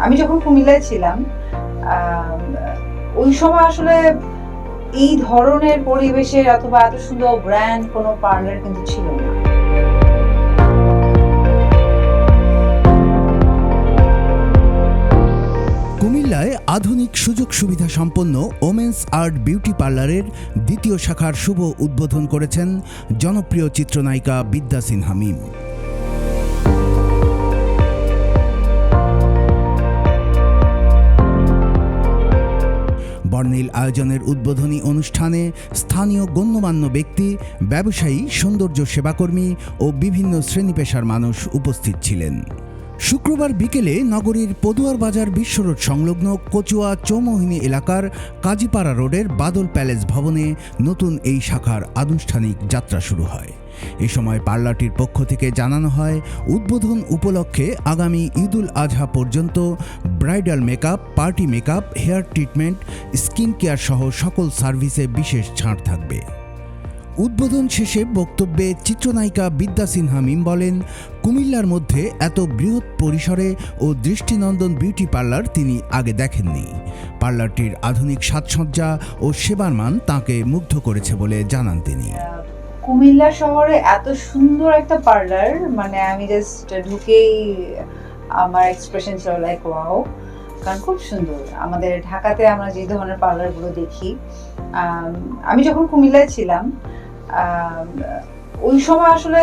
আমি যখন কুমিল্লায় ছিলাম ওই সময় আসলে এই ধরনের পরিবেশের অথবা এত সুন্দর ব্র্যান্ড কোনো পার্লার কিন্তু ছিল না। কুমিল্লায় আধুনিক সুযোগ সুবিধা সম্পন্ন ওমেন্স আর্ট বিউটি পার্লারের দ্বিতীয় শাখার শুভ উদ্বোধন করেছেন জনপ্রিয় চিত্রনায়িকা বিদ্যা সিনহা মিম। বর্ণিল আয়োজনের উদ্বোধনী অনুষ্ঠানে স্থানীয় গণ্যমান্য ব্যক্তি, ব্যবসায়ী, সৌন্দর্য সেবাকর্মী ও বিভিন্ন শ্রেণী পেশার মানুষ উপস্থিত ছিলেন। শুক্রবার বিকেলে নগরীর পদুয়ার বাজার বিশ্বরোড সংলগ্ন কচুয়া চৌমোহিনী এলাকার কাজীপাড়া রোডের বাদল প্যালেস ভবনে নতুন এই শাখার আনুষ্ঠানিক যাত্রা শুরু হয়। এ সময় পার্লারটির পক্ষ থেকে জানানো হয়, উদ্বোধন উপলক্ষে আগামী ঈদুল আজহা পর্যন্ত bridal makeup, party makeup, hair treatment, skin care সহ সকল সার্ভিসে বিশেষ ছাড় থাকবে। উদ্বোধন শেষে বক্তব্যে চিত্রনায়িকা বিদ্যা সিনহা মিম বলেন, কুমিল্লার মধ্যে এত বৃহৎ পরিসরে ও দৃষ্টিনন্দন বিউটি পার্লার তিনি আগে দেখেননি। পার্লারটির আধুনিক সাজসজ্জা ও সেবার মান তাঁকে মুগ্ধ করেছে বলে জানান তিনি। কুমিল্লা শহরে এত সুন্দর একটা পার্লার, মানে আমি জাস্ট ঢুকেই আমার এক্সপ্রেশন ছিল লাইক ওয়াও, কারণ খুব সুন্দর। আমাদের ঢাকাতে আমরা যে ধরনের পার্লারগুলো দেখি, আমি যখন কুমিল্লায় ছিলাম ওই সময় আসলে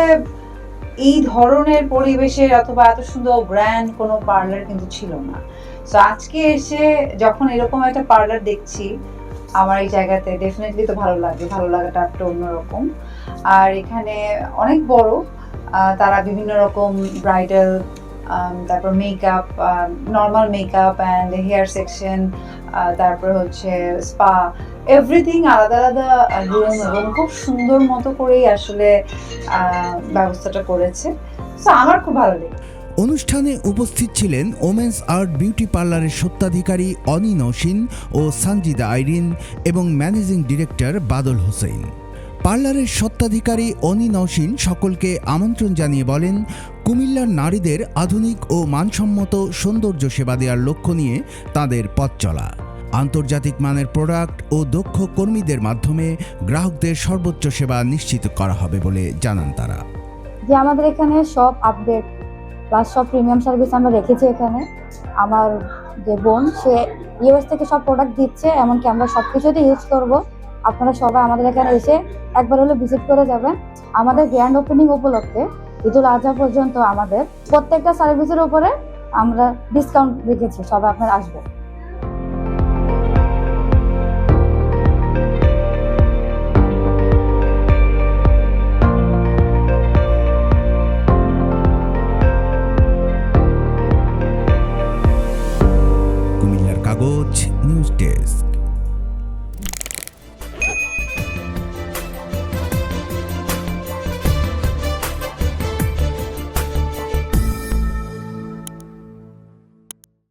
এই ধরনের পরিবেশের অথবা এত সুন্দর ব্র্যান্ড কোনো পার্লার কিন্তু ছিল না। সো আজকে এসে যখন এরকম একটা পার্লার দেখছি, আমার এই জায়গাতে ডেফিনেটলি তো ভালো লাগে, ভালো লাগাটা একটা অন্যরকম। আর এখানে অনেক বড়, তারা বিভিন্ন রকম ব্রাইডাল, তারপর makeup, normal makeup and hair section, তারপর হচ্ছে স্পা, এভরিথিং আলাদা আলাদা রুম এবং খুব সুন্দর মতো করেই আসলে ব্যবস্থাটা করেছে। সো আমার খুব ভালো লেগেছে। অনুষ্ঠানে উপস্থিত ছিলেন ওমেন্স আর্ট বিউটি পার্লারের স্বত্বাধিকারী অনি নওশিন ও সানজিদা আইরিন এবং ম্যানেজিং ডিরেক্টর বাদল হোসেন। পার্লারের স্বত্বাধিকারী অনি নওশিন সকলকে আমন্ত্রণ জানিয়ে বলেন, কুমিল্লার নারীদের আধুনিক ও মানসম্মত সৌন্দর্য সেবা দেওয়ার লক্ষ্য নিয়ে তাদের পথ চলা। আন্তর্জাতিক মানের প্রোডাক্ট ও দক্ষ কর্মীদের মাধ্যমে গ্রাহকদের সর্বোচ্চ সেবা নিশ্চিত করা হবে বলে জানান তারা। যে আমাদের এখানে সব আপডেট প্লাস সব প্রিমিয়াম সার্ভিস আমরা রেখেছি এখানে। আমার যে বোন, সে ইউএস থেকে সব প্রোডাক্ট দিচ্ছে, এমনকি আমরা সব কিছুতে ইউজ করব। আপনারা সবাই আমাদের এখানে এসে একবার হলো ভিজিট করে যাবেন। আমাদের গ্র্যান্ড ওপেনিং উপলক্ষে ঈদুল আজহা পর্যন্ত আমাদের প্রত্যেকটা সার্ভিসের উপরে আমরা ডিসকাউন্ট রেখেছি, সবাই আপনারা আসবেন। কুমিল্লার কাগজ নিউজ ডেস্ক।